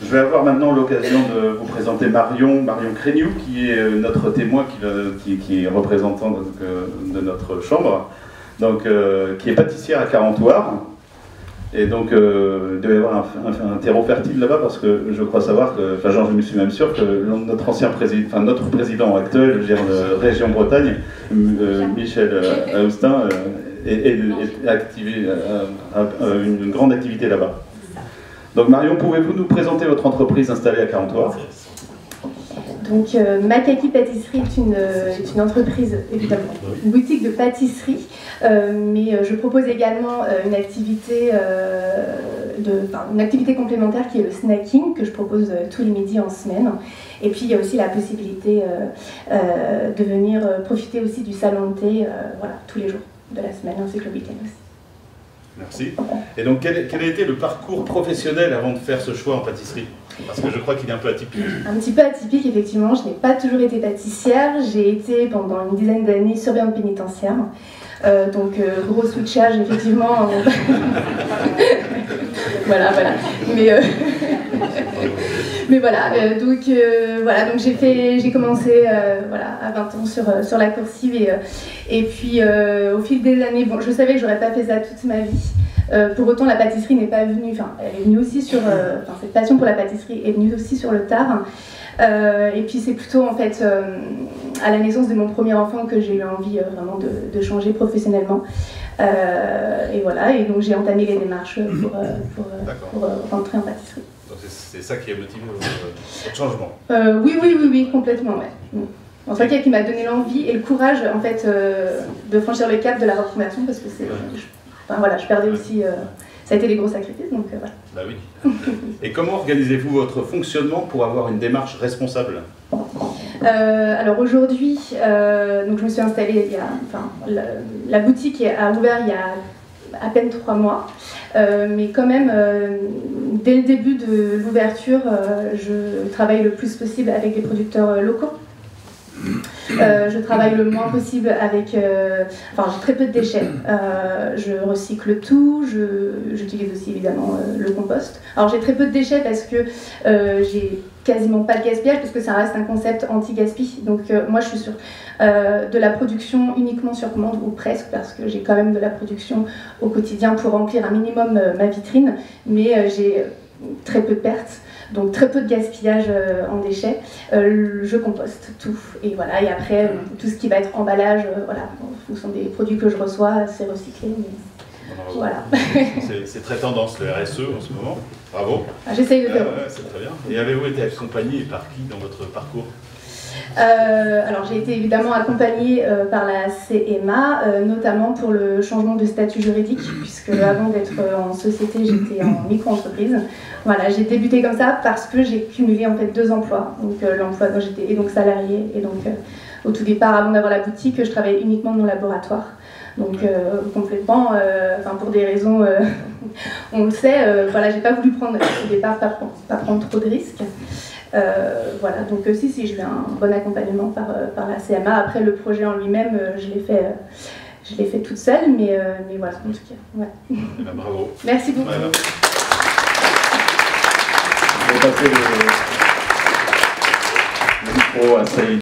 Je vais avoir maintenant l'occasion de vous présenter Marion Créniou, qui est notre témoin, qui est représentant de notre chambre, donc, qui est pâtissière à Carentoire. Et donc, il doit y avoir un terreau fertile là-bas, parce que je crois savoir que, enfin, je me suis même sûr que notre ancien président, enfin notre président actuel, je veux dire, de Région Bretagne, Michel Aoustin, est activé, une grande activité là-bas. Donc Marion, pouvez-vous nous présenter votre entreprise installée à Carentoire? Donc Makaki Pâtisserie est une entreprise, évidemment, une boutique de pâtisserie, mais je propose également une activité complémentaire qui est le snacking, que je propose tous les midis en semaine. Et puis il y a aussi la possibilité de venir profiter aussi du salon de thé, voilà, tous les jours de la semaine, ainsi que le week-end aussi. Merci. Et donc quel a été le parcours professionnel avant de faire ce choix en pâtisserie? Parce que je crois qu'il est un peu atypique. Un petit peu atypique, effectivement. Je n'ai pas toujours été pâtissière. J'ai été pendant une dizaine d'années surveillante pénitentiaire. Donc gros switchage, effectivement. Voilà. Mais voilà, donc j'ai commencé voilà, à 20 ans sur la coursive et puis au fil des années, bon, je savais que j'aurais pas fait ça toute ma vie. Pour autant, la pâtisserie n'est pas venue, enfin, elle est venue aussi cette passion pour la pâtisserie est venue aussi sur le tard. Et puis c'est plutôt en fait à la naissance de mon premier enfant que j'ai eu envie vraiment de changer professionnellement. Et voilà, et donc j'ai entamé les démarches pour rentrer en pâtisserie. C'est ça qui a motivé votre changement? Oui, complètement, ouais. En fait, qui m'a donné l'envie et le courage en fait de franchir le cap de la reconversion, parce que je perdais aussi. Ça a été des gros sacrifices, donc voilà. Bah oui. Et comment organisez-vous votre fonctionnement pour avoir une démarche responsable? Alors aujourd'hui, donc je me suis installée la boutique a ouvert il y a à peine 3 mois, mais quand même, dès le début de l'ouverture, je travaille le plus possible avec des producteurs locaux. Je travaille le moins possible avec... j'ai très peu de déchets. Je recycle tout, j'utilise aussi évidemment le compost. Alors j'ai très peu de déchets parce que j'ai quasiment pas de gaspillage, parce que ça reste un concept anti-gaspi. Donc moi je suis sur de la production uniquement sur commande, ou presque, parce que j'ai quand même de la production au quotidien pour remplir un minimum ma vitrine, mais j'ai très peu de pertes. Donc très peu de gaspillage en déchets, je composte tout, et voilà, et après tout ce qui va être emballage, voilà, en fonction des produits que je reçois, c'est recyclé, mais voilà. C'est très tendance le RSE en ce moment, bravo. J'essaye de faire. C'est très bien. Et avez-vous été accompagné par qui dans votre parcours? Alors j'ai été évidemment accompagnée par la CMA, notamment pour le changement de statut juridique, puisque avant d'être en société, j'étais en micro-entreprise. Voilà, j'ai débuté comme ça parce que j'ai cumulé en fait 2 emplois, donc l'emploi dont j'étais donc salariée, et donc au tout départ, avant d'avoir la boutique, je travaillais uniquement dans mon laboratoire. Donc complètement, pour des raisons, on le sait, voilà, j'ai pas voulu prendre au départ, pas prendre trop de risques. Voilà, donc si j'ai eu un bon accompagnement par la CMA. Après le projet en lui-même, je l'ai fait toute seule, mais voilà, en tout cas. Ouais. Eh ben, bravo. Merci beaucoup. Voilà. Je vais passer le micro à Saïd.